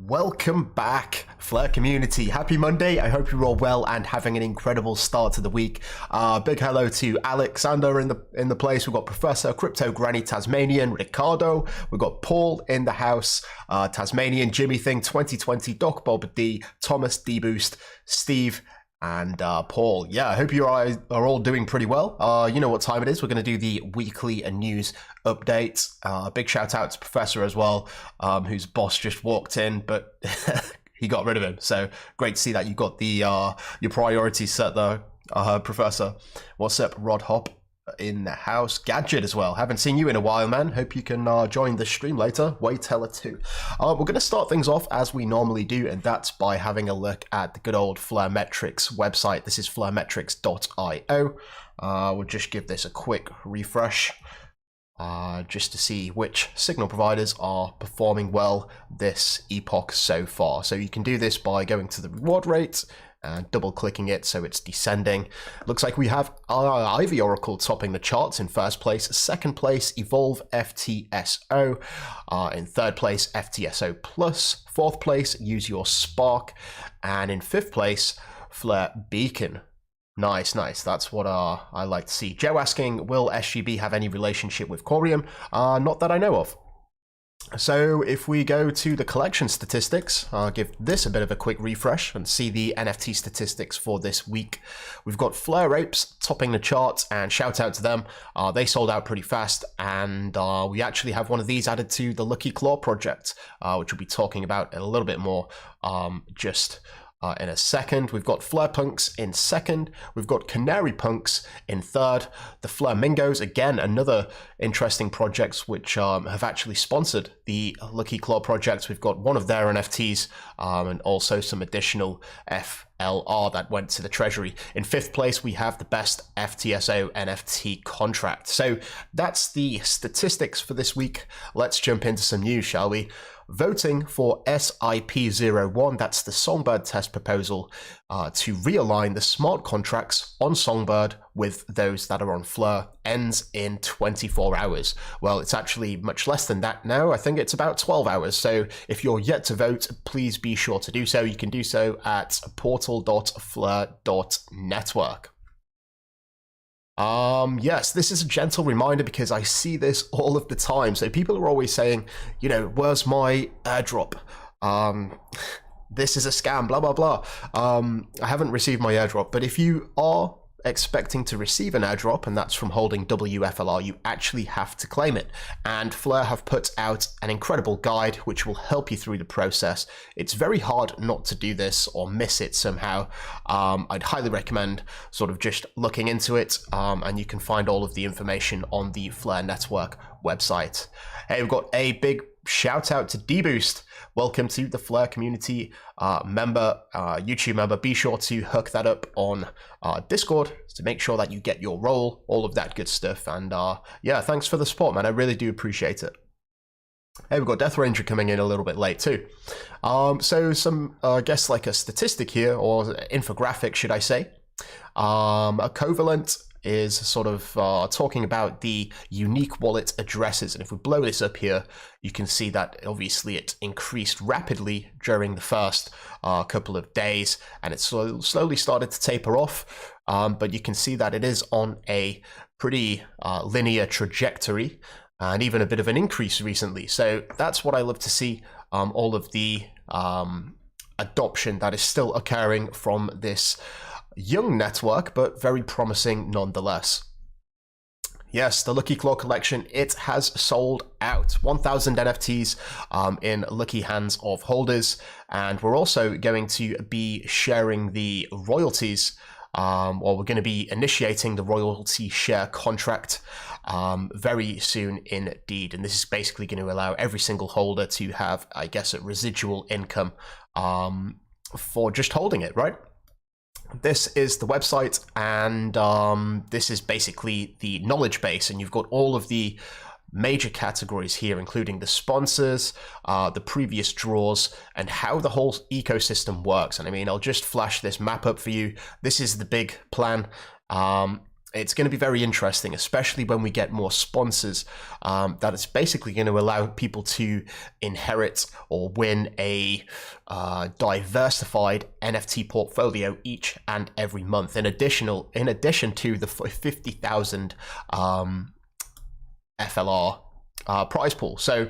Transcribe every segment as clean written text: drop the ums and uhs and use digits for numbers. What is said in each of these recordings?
Welcome back, Flare community. Happy Monday. I hope you're all well and having an incredible start to the week. Big hello to Alexander in the place. We've got Professor, Crypto Granny, Tasmanian, Ricardo. We've got Paul in the house, Tasmanian, Jimmy Thing 2020, Doc Bob D, Thomas D Boost, Steve, and Paul. Yeah, I hope you are all doing pretty well. You know what time it is. We're going to do the weekly news update. Big shout out to Professor as well, whose boss just walked in, but he got rid of him. So great to see that you got the your priorities set there, Professor. What's up, Rod Hop in the house? Gadget as well. Haven't seen you in a while, man. Hope you can join the stream later. Wayteller too. We're going to start things off as we normally do, and that's by having a look at the good old Flaremetrics website. This is flaremetrics.io. We'll just give this a quick refresh just to see which signal providers are performing well this epoch so far. So you can do this by going to the reward rate and double clicking it so it's descending. Looks like we have Ivy Oracle topping the charts in first place. Second place, Evolve FTSO. In third place, FTSO Plus. Fourth place, Use Your Spark. And in fifth place, Flare Beacon. Nice, nice. That's what I like to see. Joe asking, will SGB have any relationship with Corium? Not that I know of. So if we go to the collection statistics, I'll give this a bit of a quick refresh and see the NFT statistics for this week. We've got Flare Apes topping the charts, and shout out to them. They sold out pretty fast, and we actually have one of these added to the Lucky Claw project, which we'll be talking about a little bit more in a second. We've got Flare Punks in second. We've got Canary Punks in third. The Flamingos, again, another interesting projects which have actually sponsored the Lucky Claw project. We've got one of their NFTs and also some additional FLR that went to the treasury. In fifth place, we have the best FTSO NFT contract. So that's the statistics for this week. Let's jump into some news, shall we? Voting for SIP01, that's the Songbird test proposal to realign the smart contracts on Songbird with those that are on Flare, ends in 24 hours. Well, it's actually much less than that now. I think it's about 12 hours. So if you're yet to vote, please be sure to do so. You can do so at portal.flare.network. Yes, this is a gentle reminder because I see this all of the time. So people are always saying, you know, where's my airdrop? This is a scam, blah, blah, blah. I haven't received my airdrop, but if you are expecting to receive an airdrop, and that's from holding WFLR, you actually have to claim it. And Flare have put out an incredible guide which will help you through the process. It's very hard not to do this or miss it somehow. I'd highly recommend sort of just looking into it, and you can find all of the information on the Flare Network website. Hey, we've got a big shout out to D-Boost. Welcome to the Flare community YouTube member. Be sure to hook that up on Discord to make sure that you get your role, all of that good stuff. And yeah, thanks for the support, man. I really do appreciate it. Hey, we've got Death Ranger coming in a little bit late too. So some, I guess like a statistic here, or infographic, should I say. A Covalent is sort of talking about the unique wallet addresses. And if we blow this up here, you can see that obviously it increased rapidly during the first couple of days, and it slowly started to taper off. But you can see that it is on a pretty linear trajectory, and even a bit of an increase recently. So that's what I love to see, all of the adoption that is still occurring from this young network, but very promising nonetheless. Yes, the Lucky Claw collection, it has sold out. 1,000 NFTs in lucky hands of holders. And we're also going to be sharing the royalties, or we're going to be initiating the royalty share contract very soon indeed. And this is basically going to allow every single holder to have, I guess, a residual income for just holding it, right? This is the website, and this is basically the knowledge base, and you've got all of the major categories here, including the sponsors, the previous draws, and how the whole ecosystem works. And I mean, I'll just flash this map up for you. This is the big plan. It's going to be very interesting, especially when we get more sponsors, that it's basically going to allow people to inherit or win a diversified NFT portfolio each and every month, in addition to the 50,000 FLR prize pool. So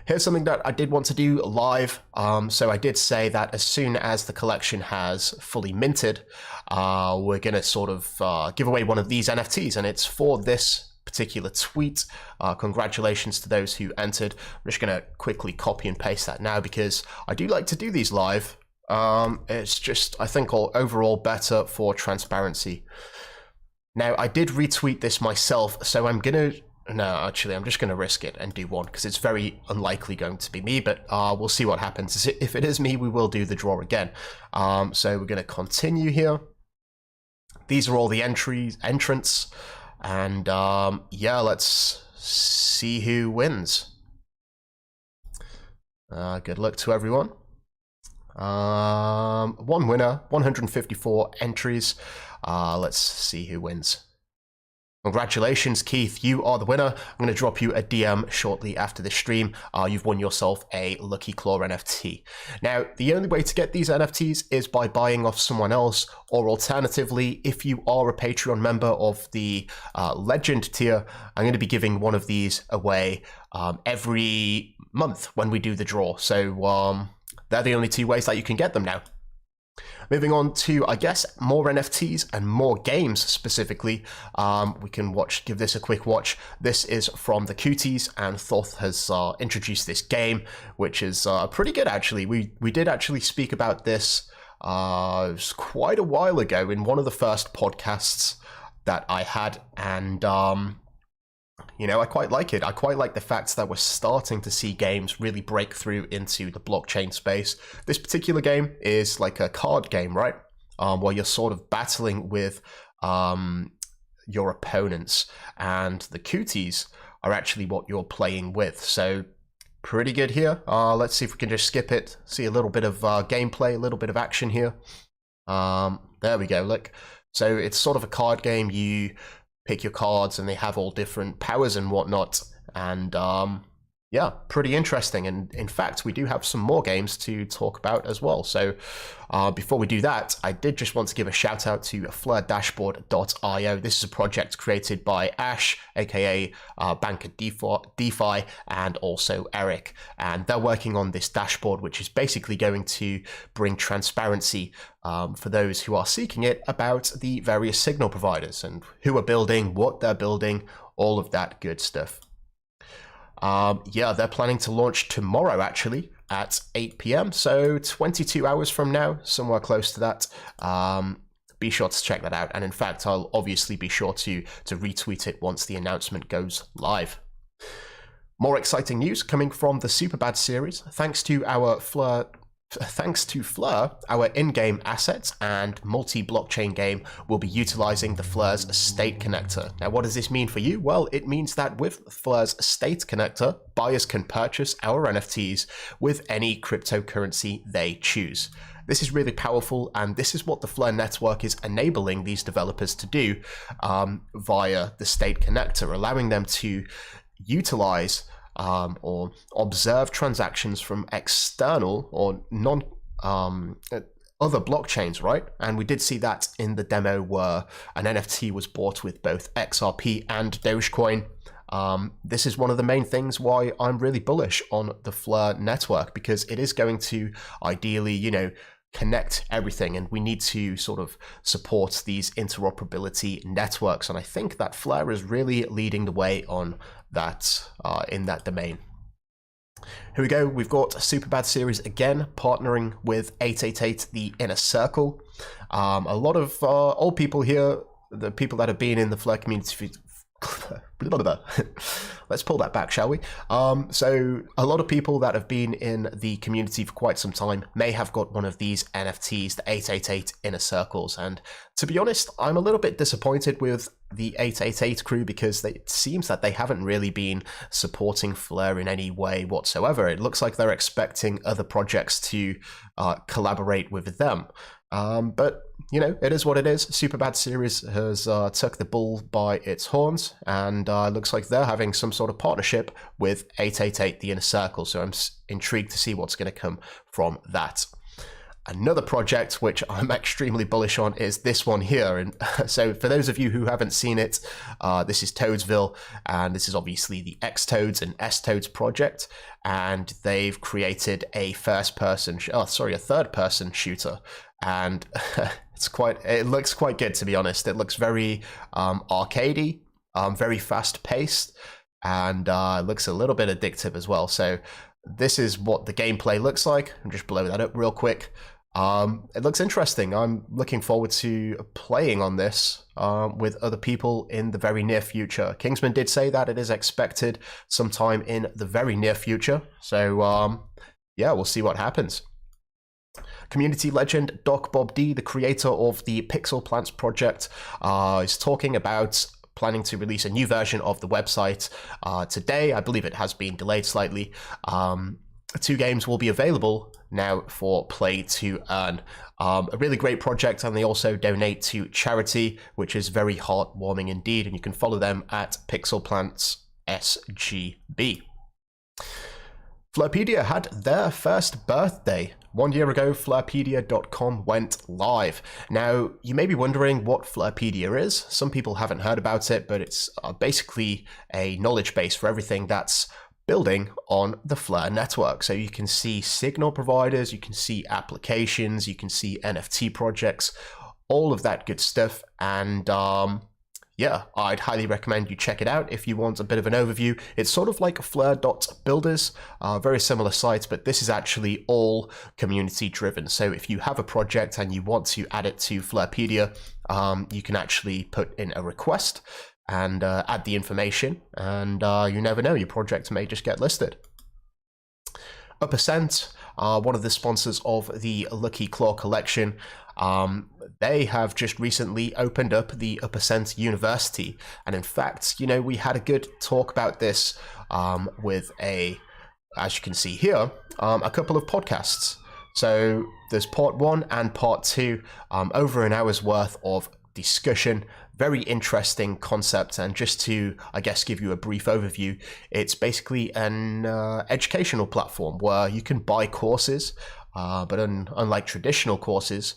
here's something that I did want to do live. So I did say that as soon as the collection has fully minted, we're going to sort of give away one of these NFTs, and it's for this particular tweet. Congratulations to those who entered. I'm just going to quickly copy and paste that now because I do like to do these live. It's just, I think, overall better for transparency. Now, I did retweet this myself, so I'm going to... No, actually, I'm just going to risk it and do one because it's very unlikely going to be me, but we'll see what happens. If it is me, we will do the draw again. So we're going to continue here. These are all the entrants, and yeah, let's see who wins. Good luck to everyone. One winner, 154 entries. Let's see who wins. Congratulations, Keith. You are the winner. I'm going to drop you a DM shortly after the stream. You've won yourself a Lucky Claw NFT. Now, the only way to get these NFTs is by buying off someone else, or alternatively, if you are a Patreon member of the Legend tier, I'm going to be giving one of these away every month when we do the draw. So they're the only two ways that you can get them now. Moving on to, I guess, more NFTs and more games specifically. We can give this a quick watch. This is from the Cuties, and Thoth has introduced this game, which is pretty good actually. We did actually speak about this it was quite a while ago in one of the first podcasts that I had, and you know, I quite like it. I quite like the fact that we're starting to see games really break through into the blockchain space. This particular game is like a card game, right? Where you're sort of battling with your opponents, and the Cuties are actually what you're playing with. So pretty good here. Let's see if we can just skip it. See a little bit of gameplay, a little bit of action here. There we go, look. So it's sort of a card game. You pick your cards and they have all different powers and whatnot, and yeah, pretty interesting. And in fact, we do have some more games to talk about as well. So before we do that, I did just want to give a shout out to flirdashboard.io. This is a project created by Ash, aka Banker DeFi, and also Eric. And they're working on this dashboard, which is basically going to bring transparency for those who are seeking it about the various signal providers and who are building, what they're building, all of that good stuff. Yeah, they're planning to launch tomorrow actually at 8 p.m. So 22 hours from now, somewhere close to that. Be sure to check that out. And in fact, I'll obviously be sure to retweet it once the announcement goes live. More exciting news coming from the Superbad series. Thanks to Fleur, our in-game assets and multi-blockchain game will be utilizing the Fleur's state connector. Now, what does this mean for you? Well, it means that with Fleur's state connector, buyers can purchase our NFTs with any cryptocurrency they choose. This is really powerful, and this is what the Fleur network is enabling these developers to do via the state connector, allowing them to utilize or observe transactions from external or non other blockchains, right? And we did see that in the demo where an NFT was bought with both XRP and Dogecoin. This is one of the main things why I'm really bullish on the Fleur network, because it is going to ideally, you know, connect everything, and we need to sort of support these interoperability networks, and I think that Flare is really leading the way on that in that domain. Here we go, we've got Superbad series again, partnering with 888 the Inner Circle. A lot of old people here, the people that have been in the Flare community. Let's pull that back, shall we? So a lot of people that have been in the community for quite some time may have got one of these NFTs, the 888 Inner Circles, and to be honest, I'm a little bit disappointed with the 888 crew because it seems that they haven't really been supporting Flare in any way whatsoever. It looks like they're expecting other projects to collaborate with them. But, you know, it is what it is. Superbad series has took the bull by its horns, and it looks like they're having some sort of partnership with 888 the Inner Circle, so I'm intrigued to see what's going to come from that. Another project which I'm extremely bullish on is this one here, and so for those of you who haven't seen it, this is Toadsville, and this is obviously the X-Toads and S-Toads project, and they've created a third-person shooter, and it looks quite good, to be honest. It looks very arcadey, very fast-paced, and it looks a little bit addictive as well. So this is what the gameplay looks like. I'll just blow that up real quick. It looks interesting. I'm looking forward to playing on this with other people in the very near future. Kingsman did say that it is expected sometime in the very near future. So yeah, we'll see what happens. Community legend Doc Bob D, the creator of the Pixel Plants project, is talking about planning to release a new version of the website today. I believe it has been delayed slightly. 2 games will be available now for play to earn. A really great project, and they also donate to charity, which is very heartwarming indeed, and you can follow them at Pixel Plants SGB. Flarepedia had their first birthday. 1 year ago, Flarepedia.com went live. Now, you may be wondering what Flarepedia is. Some people haven't heard about it, but it's basically a knowledge base for everything that's building on the Flare network. So you can see signal providers, you can see applications, you can see NFT projects, all of that good stuff. And yeah, I'd highly recommend you check it out if you want a bit of an overview. It's sort of like Flare.builders, very similar sites, but this is actually all community driven. So if you have a project and you want to add it to Flarepedia, you can actually put in a request and add the information, and you never know, your project may just get listed. Uppercent, one of the sponsors of the Lucky Claw collection, they have just recently opened up the Uppercent University, and in fact, you know, we had a good talk about this with as you can see here, a couple of podcasts. So there's part 1 and part 2, over an hour's worth of discussion. Very interesting concept, and just to, I guess, give you a brief overview, it's basically an educational platform where you can buy courses, but unlike traditional courses,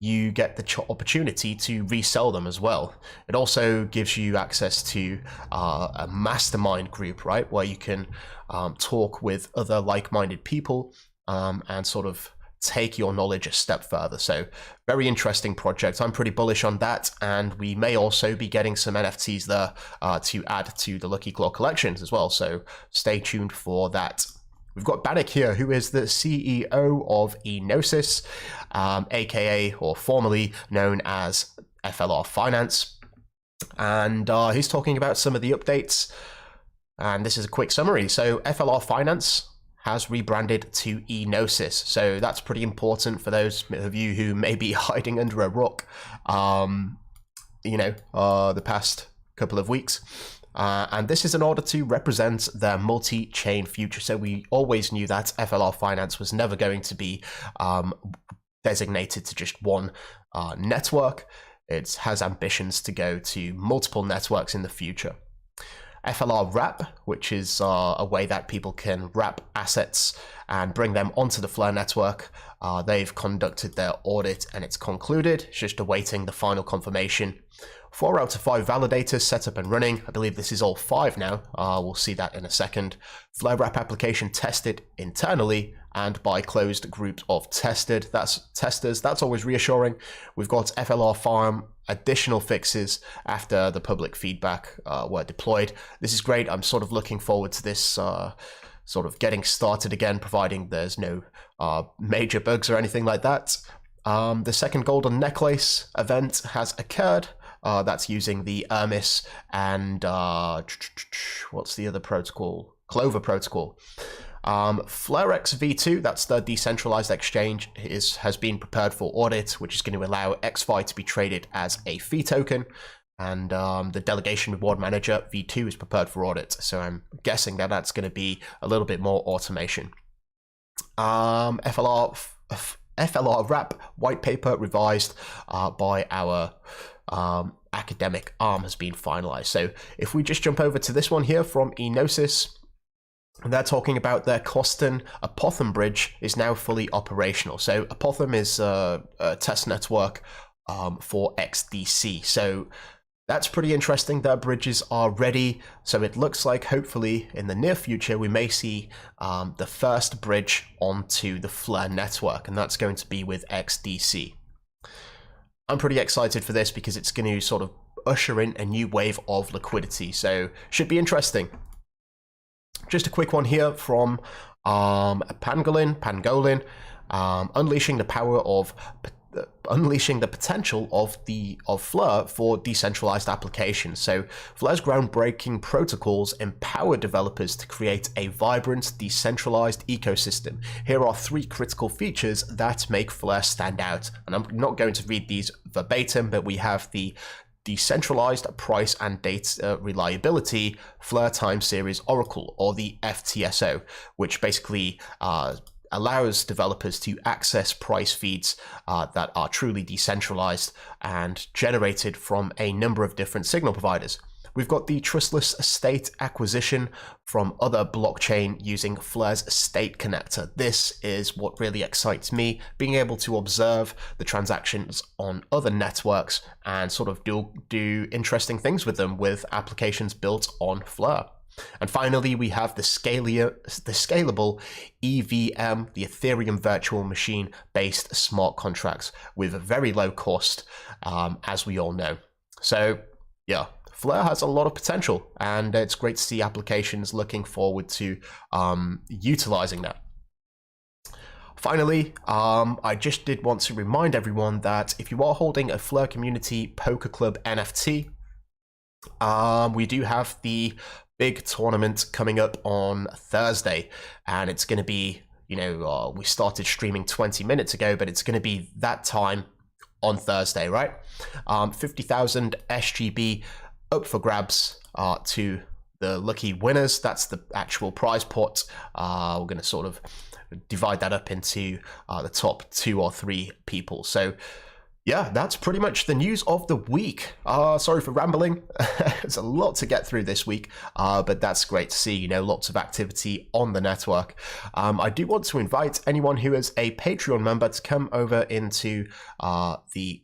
you get the opportunity to resell them as well. It also gives you access to a mastermind group, right, where you can talk with other like-minded people and sort of take your knowledge a step further. So very interesting project. I'm pretty bullish on that, and we may also be getting some NFTs there to add to the Lucky Claw collections as well, so stay tuned for that. We've got Bannock here, who is the CEO of E-nosis, aka or formerly known as FLR Finance, and he's talking about some of the updates, and this is a quick summary. So FLR Finance has rebranded to E-nosis, so that's pretty important for those of you who may be hiding under a rock, you know, the past couple of weeks. And this is in order to represent their multi-chain future. So we always knew that FLR Finance was never going to be designated to just one network. It has ambitions to go to multiple networks in the future. FLR Wrap, which is a way that people can wrap assets and bring them onto the Flare network. They've conducted their audit and it's concluded. It's just awaiting the final confirmation. 4 out of 5 validators set up and running. I believe this is all 5 now. We'll see that in a second. Flare Wrap application tested internally, and by closed groups of testers. That's always reassuring. We've got FLR farm additional fixes after the public feedback were deployed. This is great. I'm sort of looking forward to this sort of getting started again, providing there's no major bugs or anything like that. The second golden necklace event has occurred. That's using the Hermes and what's the other protocol? Clover protocol. FlareX V2, that's the decentralized exchange, has been prepared for audit, which is going to allow XFi to be traded as a fee token. And the delegation reward manager V2 is prepared for audit. So I'm guessing that that's going to be a little bit more automation. FLR wrap white paper revised by our academic arm has been finalized. So if we just jump over to this one here from E-nosis, they're talking about their Coston Apothem bridge is now fully operational. So Apothem is a test network for XDC. So that's pretty interesting. Their bridges are ready. So it looks like hopefully in the near future, we may see the first bridge onto the Flare network, and that's going to be with XDC. I'm pretty excited for this because it's going to sort of usher in a new wave of liquidity. So should be interesting. Just a quick one here from Pangolin, unleashing the power of unleashing the potential of Flare for decentralized applications. So Flare's groundbreaking protocols empower developers to create a vibrant, decentralized ecosystem. Here are 3 critical features that make Flare stand out. And I'm not going to read these verbatim, but we have the decentralized price and data reliability Flare time series oracle, or the FTSO, which basically allows developers to access price feeds that are truly decentralized and generated from a number of different signal providers. We've got the trustless state acquisition from other blockchain using Flare's state connector. This is what really excites me, being able to observe the transactions on other networks and sort of do interesting things with them with applications built on Flare. And finally, we have the scalable EVM, the Ethereum virtual machine based smart contracts with a very low cost, as we all know. So yeah, Flare has a lot of potential, and it's great to see applications looking forward to utilizing that. Finally, I just did want to remind everyone that if you are holding a Flare Community Poker Club NFT, we do have the big tournament coming up on Thursday, and it's going to be, you know, we started streaming 20 minutes ago, but it's going to be that time on Thursday, right? 50,000 SGB up for grabs to the lucky winners. That's the actual prize pot. We're going to sort of divide that up into the top 2 or 3 people. So yeah, that's pretty much the news of the week. Sorry for rambling. There's a lot to get through this week, but that's great to see, you know, lots of activity on the network. I do want to invite anyone who is a Patreon member to come over into the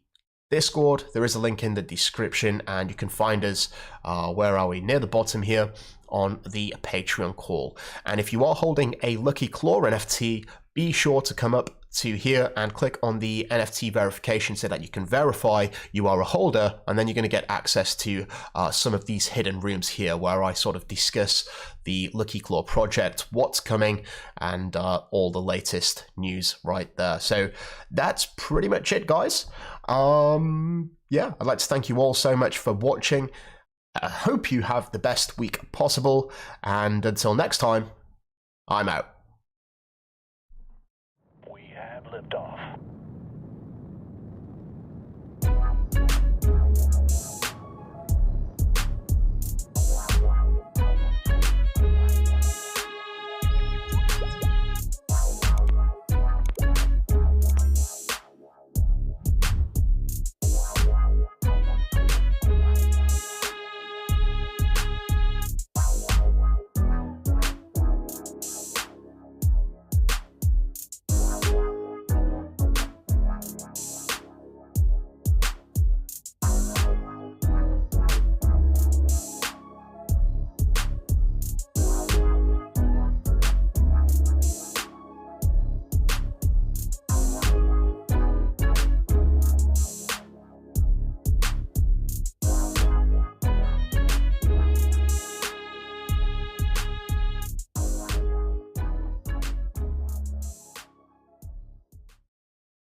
Discord. There is a link in the description, and you can find us, where are we? Near the bottom here on the Patreon call. And if you are holding a Lucky Claw NFT, be sure to come up to here and click on the NFT verification so that you can verify you are a holder, and then you're going to get access to some of these hidden rooms here where I sort of discuss the Lucky Claw project, what's coming, and all the latest news right there. So that's pretty much it, guys. Yeah, I'd like to thank you all so much for watching. I hope you have the best week possible, and until next time, I'm out. We have liftoff.